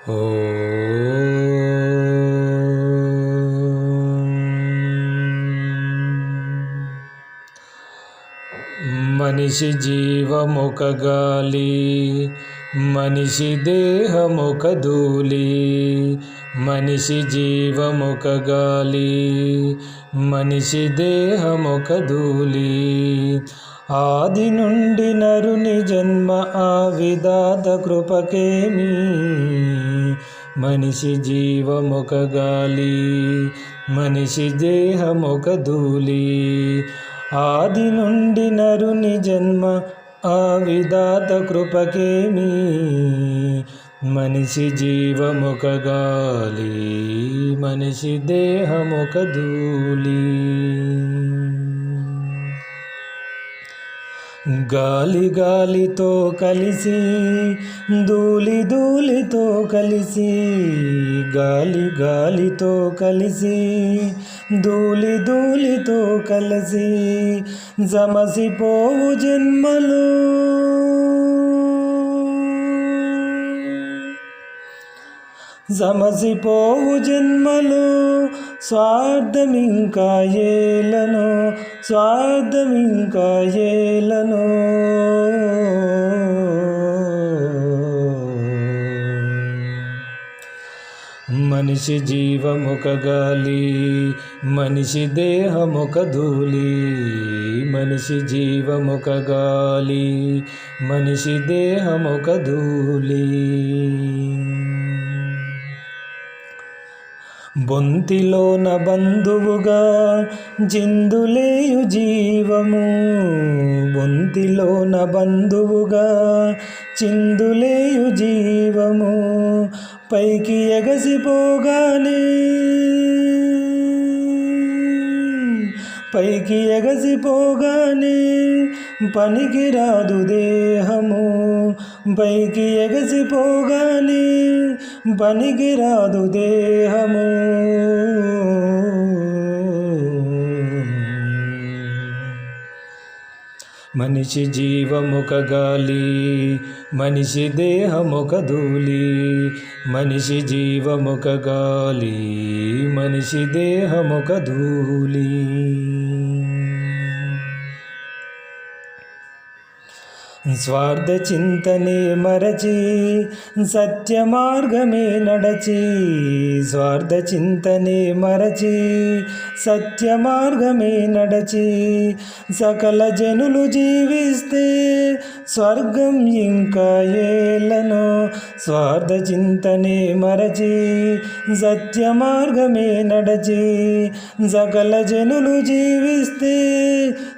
ఓ మనిషి జీవమొక గాలి, మనిషి దేహమొక ధూళి. మనిషి జీవమొక గాలి, మనిషి దేహమొక ధూళి. ఆది నుండి నరుని జన్మ ఆ విధాత కృపకేమి. మనిషి జీవమొక గాలి, మనిషి దేహమొక ధూళి. ఆది నుండి నరుని జన్మ ఆ విధాత కృపకేమి. మనిషి జీవమొక గాలి, మనిషి దేహమొక ధూళి. గాలి గాలితో కలిసి, ధూళి ధూళితో కలిసి. గాలి గాలితో కలిసి, ధూళి ధూళితో కలిసి. జమసిపోవు జన్మలు, సమసిపోవు జన్మలు. స్వార్థమింకా ఏలను, స్వార్థమింకా ఏలను. మనిషి జీవమొక గాలి, మనిషి దేహమొక ధూళి. మనిషి జీవమొక గాలి, మనిషి దేహమొక ధూళి. బొంతిలోన బంధువుగా జిందులేయు జీవము. బొంతిలోన బంధువుగా చిందులేయు జీవము. పైకి ఎగసిపోగానే, పైకి ఎగసిపోగానే పనికిరాదు దేహము. పైకి ఎగసిపోగానే పనికిరాదు దేహము. మనిషి జీవమొక గాలి, మనిషి దేహమొక ధూళి. మనిషి జీవమొక గాలి, మనిషి దేహమొక ధూళి. స్వార్థ చింతనే మరచి, సత్య మార్గమే నడచి. స్వార్థ చింతనే మరచి, సత్య మార్గమే నడచి. సకల జనులు జీవిస్తే స్వర్గం ఇంకా ఏలను. స్వార్థ చింతనే మరచి, సత్య మార్గమే నడచి. సకల జనులు జీవిస్తే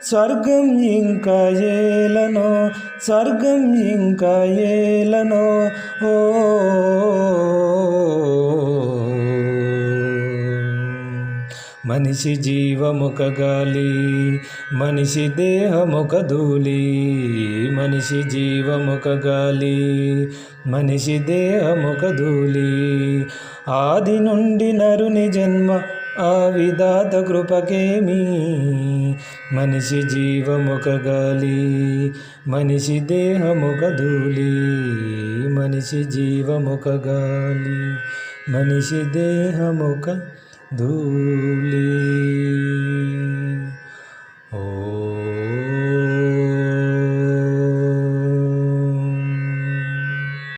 స్వర్గం ఇంకా ఏలను. స్వర్గం ఇంకా ఏలను. ఓ మనిషి జీవమొక గాలి, మనిషి దేహమొక ధూళి. మనిషి జీవమొక గాలి, మనిషి దేహమొక ధూళి. ఆది నుండి నరుని జన్మ ఆ విధాత కృపకేమి. మనిషి జీవమొక గాలి, మనిషి దేహమొక ధూళి. మనిషి జీవమొక గాలి, మనిషి దేహమొక ధూళి. ఓ